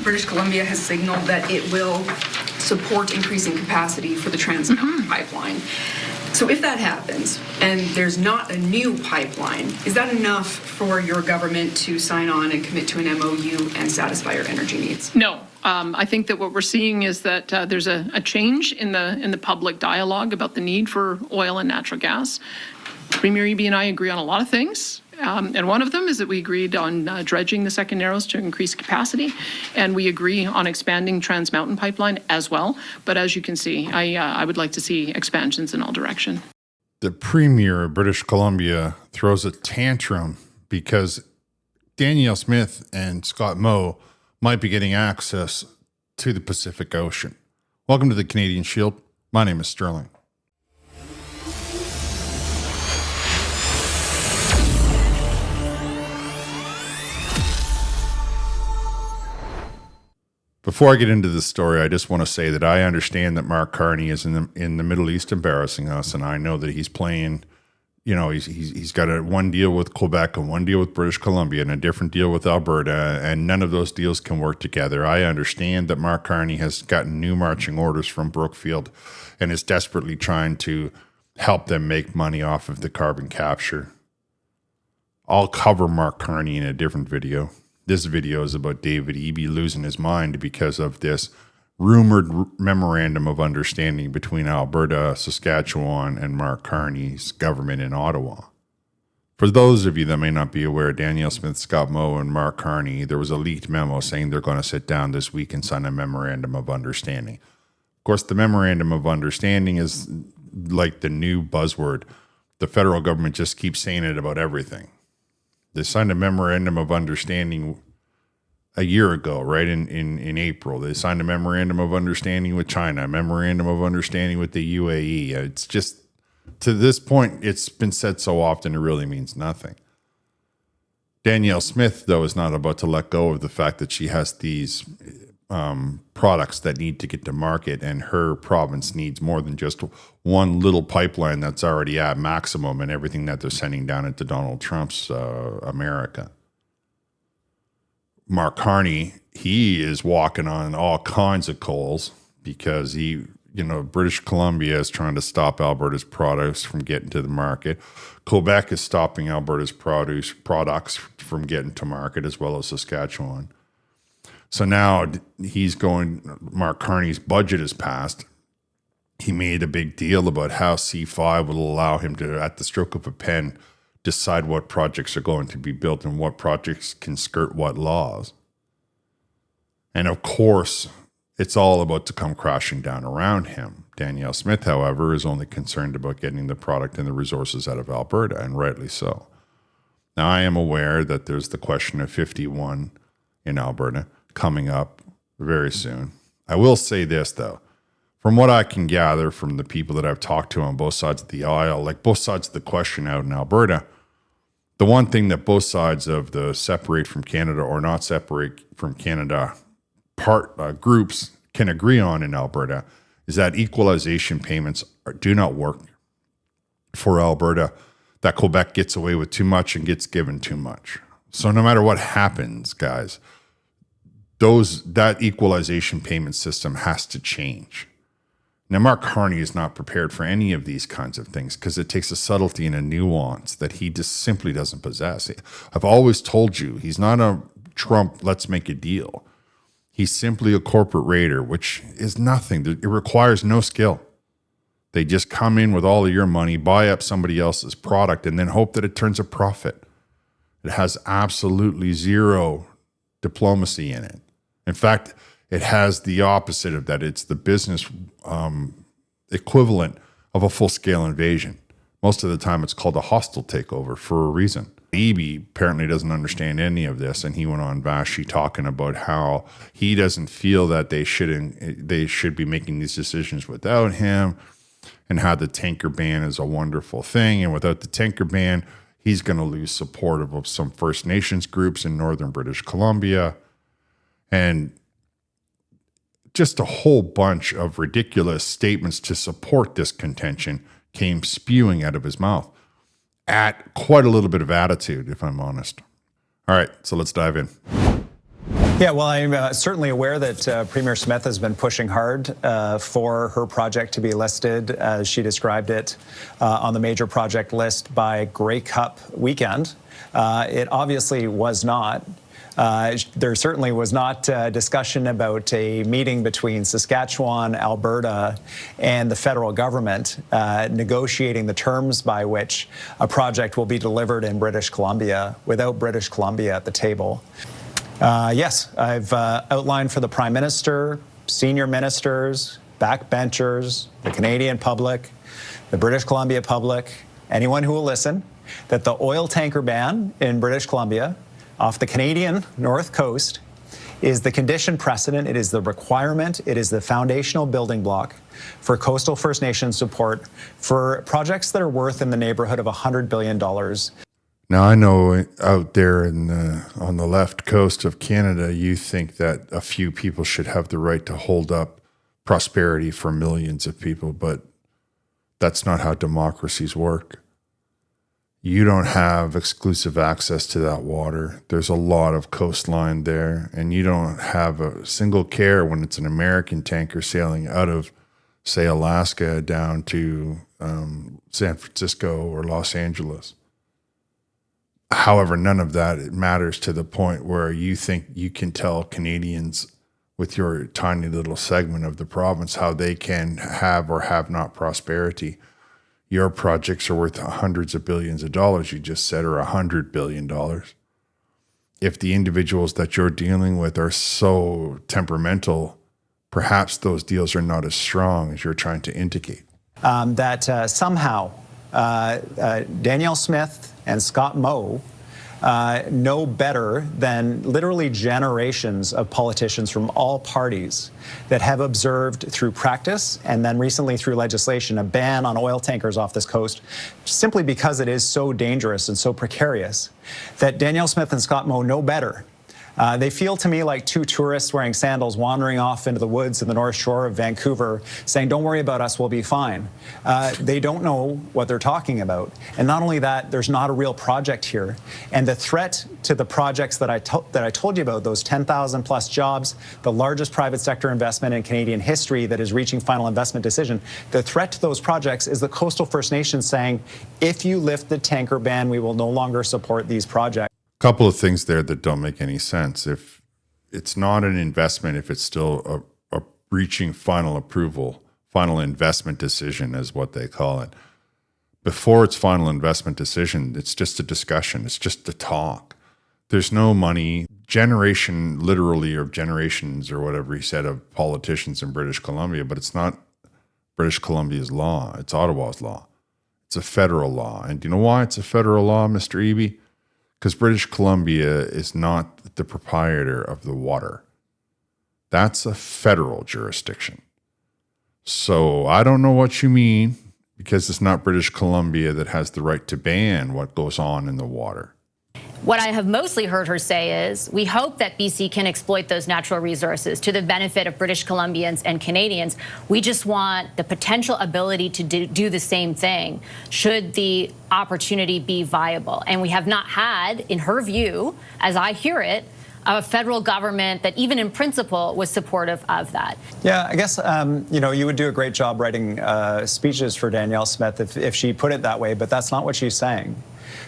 British Columbia has signaled that it will support increasing capacity for the Trans Mountain pipeline. So if that happens and there's not a new pipeline, is that enough for your government to sign on and commit to an MOU and satisfy your energy needs? No. I think that what we're seeing is that there's a change in the public dialogue about the need for oil and natural gas. Premier Eby and I agree on a lot of things. And one of them is that we agreed on dredging the second Narrows to increase capacity, and we agree on expanding Trans Mountain pipeline as well. But as you can see, I would like to see expansions in all direction. The Premier of British Columbia throws a tantrum because Danielle Smith and Scott Moe might be getting access to the Pacific Ocean. Welcome to the Canadian Shield. My name is Sterling. Before I get into this story, I just want to say that I understand that Mark Carney is in the Middle East embarrassing us, and I know that he's playing. He's got one deal with Quebec and one deal with British Columbia and a different deal with Alberta, and none of those deals can work together. I understand that Mark Carney has gotten new marching orders from Brookfield and is desperately trying to help them make money off of the carbon capture. I'll cover Mark Carney in a different video. This video is about David Eby losing his mind because of this rumored memorandum of understanding between Alberta, Saskatchewan, and Mark Carney's government in Ottawa. For those of you that may not be aware, Danielle Smith, Scott Moe, and Mark Carney, there was a leaked memo saying they're going to sit down this week and sign a memorandum of understanding. Of course, the memorandum of understanding is like the new buzzword. The federal government just keeps saying it about everything. They signed a memorandum of understanding a year ago, right in April. They signed a memorandum of understanding with China, a memorandum of understanding with the UAE. It's just, to this point, it's been said so often it really means nothing. Danielle Smith, though, is not about to let go of the fact that she has these products that need to get to market, and her province needs more than just one little pipeline that's already at maximum and everything that they're sending down into Donald Trump's America. Mark Carney, he is walking on all kinds of coals because British Columbia is trying to stop Alberta's products from getting to the market. Quebec is stopping Alberta's products from getting to market, as well as Saskatchewan. So now Mark Carney's budget is passed. He made a big deal about how C5 will allow him to, at the stroke of a pen, decide what projects are going to be built and what projects can skirt what laws. And of course, it's all about to come crashing down around him. Danielle Smith, however, is only concerned about getting the product and the resources out of Alberta, and rightly so. Now, I am aware that there's the question of 51 in Alberta coming up very soon. I will say this, though. From what I can gather from the people that I've talked to on both sides of the aisle, like both sides of the question out in Alberta, the one thing that both sides of the separate from Canada or not separate from Canada groups can agree on in Alberta is that equalization payments do not work for Alberta, that Quebec gets away with too much and gets given too much. So no matter what happens, guys, that equalization payment system has to change. Now, Mark Carney is not prepared for any of these kinds of things because it takes a subtlety and a nuance that he just simply doesn't possess. I've always told you, he's not a Trump, let's make a deal. He's simply a corporate raider, which is nothing. It requires no skill. They just come in with all of your money, buy up somebody else's product, and then hope that it turns a profit. It has absolutely zero diplomacy in it. In fact, it has the opposite of that. It's the business equivalent of a full-scale invasion. Most of the time, it's called a hostile takeover for a reason. Eby apparently doesn't understand any of this, and he went on Vashi talking about how he doesn't feel that they should be making these decisions without him, and how the tanker ban is a wonderful thing, and without the tanker ban, he's going to lose support of some First Nations groups in northern British Columbia, and just a whole bunch of ridiculous statements to support this contention came spewing out of his mouth at quite a little bit of attitude, if I'm honest. All right, so let's dive in. Yeah, well, I'm certainly aware that Premier Smith has been pushing hard for her project to be listed, as she described it, on the major project list by Grey Cup weekend. It obviously was not. There certainly was not discussion about a meeting between Saskatchewan, Alberta, and the federal government negotiating the terms by which a project will be delivered in British Columbia without British Columbia at the table. Yes, I've outlined for the Prime Minister, senior ministers, backbenchers, the Canadian public, the British Columbia public, anyone who will listen, that the oil tanker ban in British Columbia off the Canadian North Coast is the condition precedent, it is the requirement, it is the foundational building block for coastal First Nations support for projects that are worth in the neighborhood of $100 billion. Now, I know out there on the left coast of Canada, you think that a few people should have the right to hold up prosperity for millions of people, but that's not how democracies work. You don't have exclusive access to that water. There's a lot of coastline there, and you don't have a single care when it's an American tanker sailing out of, say, Alaska down to San Francisco or Los Angeles. However, none of that matters to the point where you think you can tell Canadians with your tiny little segment of the province how they can have or have not prosperity. Your projects are worth hundreds of billions of dollars, you just said, or $100 billion. If the individuals that you're dealing with are so temperamental, perhaps those deals are not as strong as you're trying to indicate. Somehow Danielle Smith and Scott Moe know better than literally generations of politicians from all parties that have observed through practice and then recently through legislation a ban on oil tankers off this coast simply because it is so dangerous and so precarious, that Danielle Smith and Scott Moe know better. They feel to me like two tourists wearing sandals wandering off into the woods in the North Shore of Vancouver saying, don't worry about us, we'll be fine. They don't know what they're talking about. And not only that, there's not a real project here. And the threat to the projects that I told you about, those 10,000 plus jobs, the largest private sector investment in Canadian history that is reaching final investment decision, the threat to those projects is the coastal First Nations saying, if you lift the tanker ban, we will no longer support these projects. Couple of things there that don't make any sense. If it's not an investment, if it's still a reaching final approval, final investment decision is what they call it. Before it's final investment decision, it's just a discussion. It's just a talk. There's no money. Generation, literally, or generations, or whatever he said, of politicians in British Columbia, but it's not British Columbia's law. It's Ottawa's law. It's a federal law. And do you know why it's a federal law, Mr. Eby? Because British Columbia is not the proprietor of the water. That's a federal jurisdiction. So I don't know what you mean, because it's not British Columbia that has the right to ban what goes on in the water. What I have mostly heard her say is, we hope that BC can exploit those natural resources to the benefit of British Columbians and Canadians. We just want the potential ability to do the same thing should the opportunity be viable. And we have not had, in her view, as I hear it, a federal government that even in principle was supportive of that. Yeah, I guess, you would do a great job writing speeches for Danielle Smith if she put it that way, but that's not what she's saying.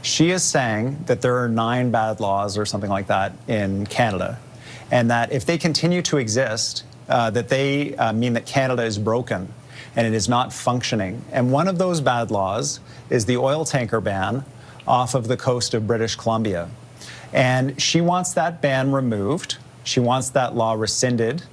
She is saying that there are 9 bad laws or something like that in Canada, and that if they continue to exist, that they mean that Canada is broken and it is not functioning. And one of those bad laws is the oil tanker ban off of the coast of British Columbia. And she wants that ban removed. She wants that law rescinded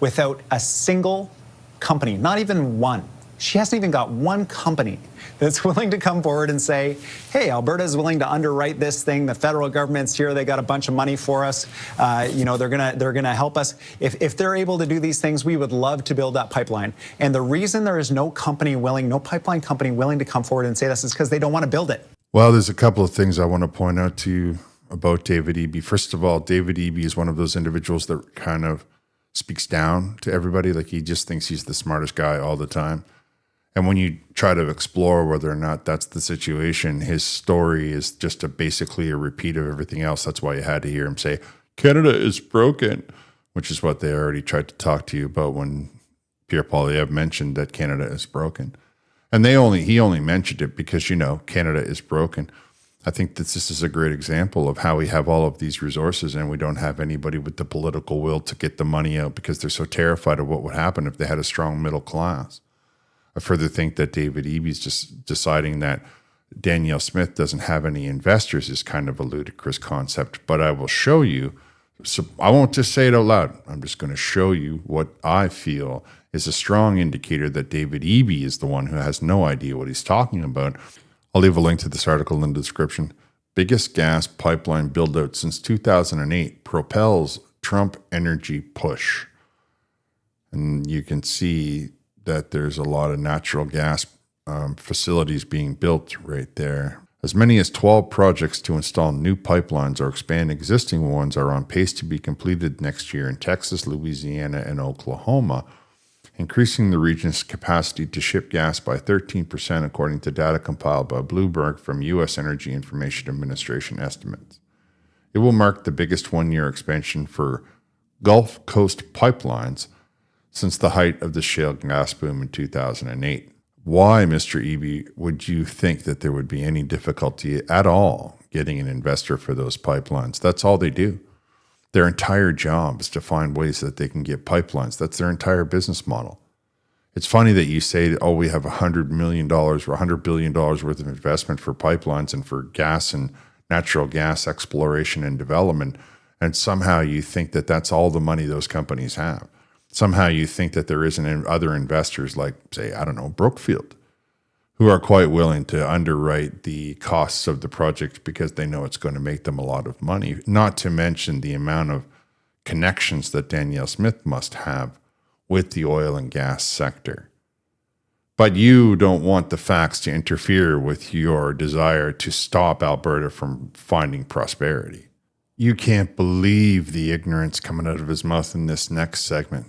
without a single company, not even one. She hasn't even got one company that's willing to come forward and say, hey, Alberta is willing to underwrite this thing. The federal government's here. They got a bunch of money for us. They're gonna help us. If they're able to do these things, we would love to build that pipeline. And the reason there is no pipeline company willing to come forward and say this is because they don't want to build it. Well, there's a couple of things I want to point out to you about David Eby. First of all, David Eby is one of those individuals that kind of speaks down to everybody. Like, he just thinks he's the smartest guy all the time. And when you try to explore whether or not that's the situation, his story is just basically a repeat of everything else. That's why you had to hear him say, Canada is broken, which is what they already tried to talk to you about when Pierre Poilievre mentioned that Canada is broken. And he only mentioned it because, Canada is broken. I think that this is a great example of how we have all of these resources and we don't have anybody with the political will to get the money out because they're so terrified of what would happen if they had a strong middle class. I further think that David Eby's just deciding that Danielle Smith doesn't have any investors is kind of a ludicrous concept, but I will show you. So I won't just say it out loud. I'm just going to show you what I feel is a strong indicator that David Eby is the one who has no idea what he's talking about. I'll leave a link to this article in the description. Biggest gas pipeline build-out since 2008 propels Trump energy push. And you can see that there's a lot of natural gas facilities being built right there. As many as 12 projects to install new pipelines or expand existing ones are on pace to be completed next year in Texas, Louisiana, and Oklahoma, increasing the region's capacity to ship gas by 13%, according to data compiled by Bloomberg from U.S. Energy Information Administration estimates. It will mark the biggest one-year expansion for Gulf Coast pipelines since the height of the shale gas boom in 2008. Why, Mr. Eby, would you think that there would be any difficulty at all getting an investor for those pipelines? That's all they do. Their entire job is to find ways that they can get pipelines. That's their entire business model. It's funny that you say, we have $100 million or $100 billion worth of investment for pipelines and for gas and natural gas exploration and development, and somehow you think that that's all the money those companies have. Somehow you think that there isn't other investors like, say, Brookfield, who are quite willing to underwrite the costs of the project because they know it's going to make them a lot of money, not to mention the amount of connections that Danielle Smith must have with the oil and gas sector. But you don't want the facts to interfere with your desire to stop Alberta from finding prosperity. You can't believe the ignorance coming out of his mouth in this next segment.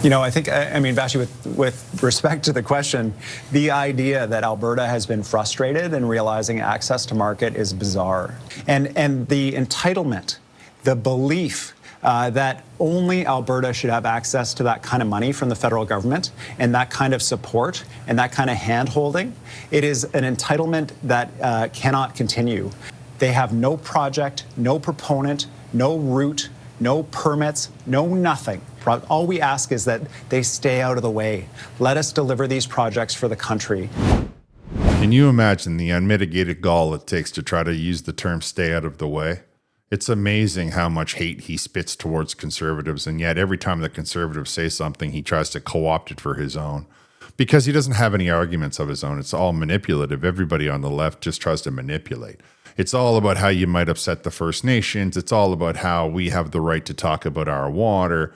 I think, Vashi, with respect to the question, the idea that Alberta has been frustrated in realizing access to market is bizarre. And the entitlement, the belief that only Alberta should have access to that kind of money from the federal government and that kind of support and that kind of hand-holding, it is an entitlement that cannot continue. They have no project, no proponent, no route, no permits, no nothing. All we ask is that they stay out of the way. Let us deliver these projects for the country. Can you imagine the unmitigated gall it takes to try to use the term stay out of the way? It's amazing how much hate he spits towards conservatives, and yet every time the conservatives say something, he tries to co-opt it for his own. Because he doesn't have any arguments of his own. It's all manipulative. Everybody on the left just tries to manipulate. It's all about how you might upset the First Nations. It's all about how we have the right to talk about our water.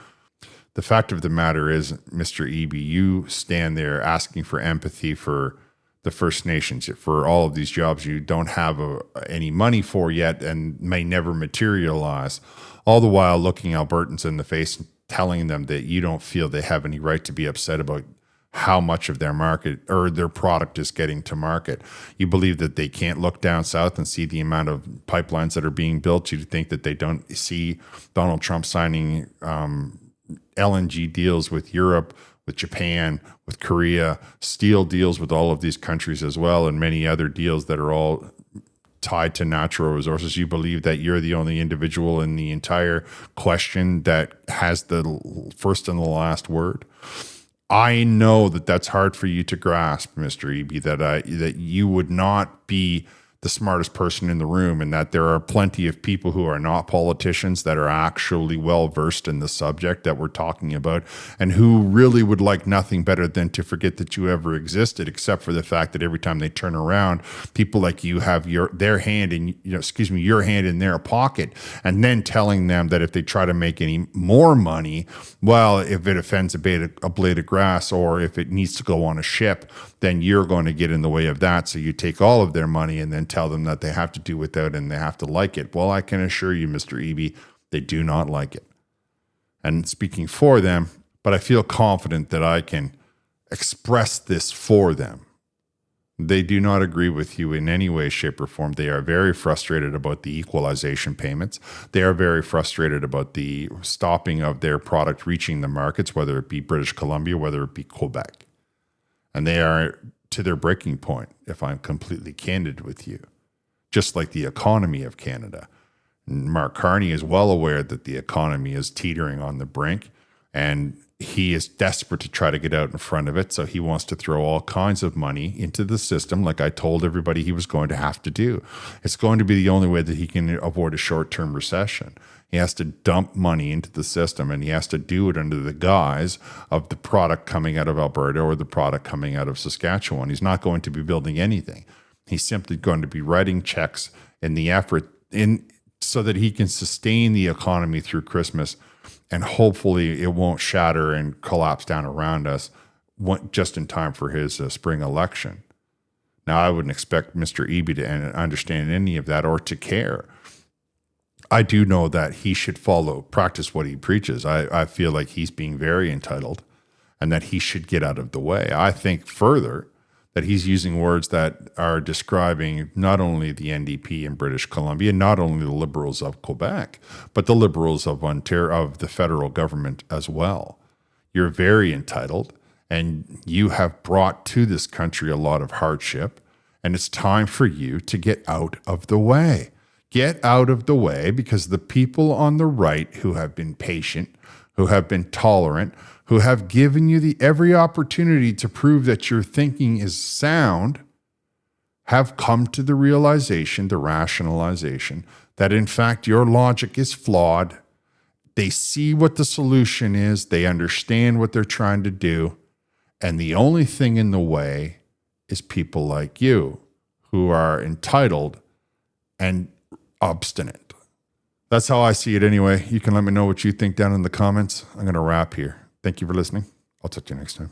The fact of the matter is, Mr. Eby, you stand there asking for empathy for the First Nations, for all of these jobs you don't have any money for yet and may never materialize, all the while looking Albertans in the face and telling them that you don't feel they have any right to be upset about how much of their market or their product is getting to market. You believe that they can't look down south and see the amount of pipelines that are being built. You think that they don't see Donald Trump signing LNG deals with Europe, with Japan, with Korea, steel deals with all of these countries as well, and many other deals that are all tied to natural resources. You believe that you're the only individual in the entire question that has the first and the last word. I know that that's hard for you to grasp, Mr. Eby, that you would not be the smartest person in the room, and that there are plenty of people who are not politicians that are actually well versed in the subject that we're talking about, and who really would like nothing better than to forget that you ever existed, except for the fact that every time they turn around, people like you have your hand in their pocket, and then telling them that if they try to make any more money, well, if it offends a blade of grass, or if it needs to go on a ship, then you're going to get in the way of that. So you take all of their money and then tell them that they have to do without and they have to like it. Well, I can assure you, Mr. Eby, they do not like it. And speaking for them, but I feel confident that I can express this for them. They do not agree with you in any way, shape, or form. They are very frustrated about the equalization payments. They are very frustrated about the stopping of their product reaching the markets, whether it be British Columbia, whether it be Quebec. And they are to their breaking point, if I'm completely candid with you, just like the economy of Canada. Mark Carney is well aware that the economy is teetering on the brink, and he is desperate to try to get out in front of it. So he wants to throw all kinds of money into the system, like I told everybody he was going to have to do. It's going to be the only way that he can avoid a short-term recession. He has to dump money into the system, and he has to do it under the guise of the product coming out of Alberta or the product coming out of Saskatchewan. He's not going to be building anything. He's simply going to be writing checks in the effort so that he can sustain the economy through Christmas, and hopefully it won't shatter and collapse down around us just in time for his spring election. Now, I wouldn't expect Mr. Eby to understand any of that or to care. I do know that he should practice what he preaches. I feel like he's being very entitled and that he should get out of the way. I think further that he's using words that are describing not only the NDP in British Columbia, not only the Liberals of Quebec, but the Liberals of Ontario, of the federal government as well. You're very entitled, and you have brought to this country a lot of hardship, and it's time for you to get out of the way. Get out of the way, because the people on the right who have been patient, who have been tolerant, who have given you every opportunity to prove that your thinking is sound, have come to the realization, the rationalization, that in fact your logic is flawed. They see what the solution is. They understand what they're trying to do. And the only thing in the way is people like you who are entitled and obstinate. That's how I see it anyway. You can let me know what you think down in the comments. I'm going to wrap here. Thank you for listening. I'll talk to you next time.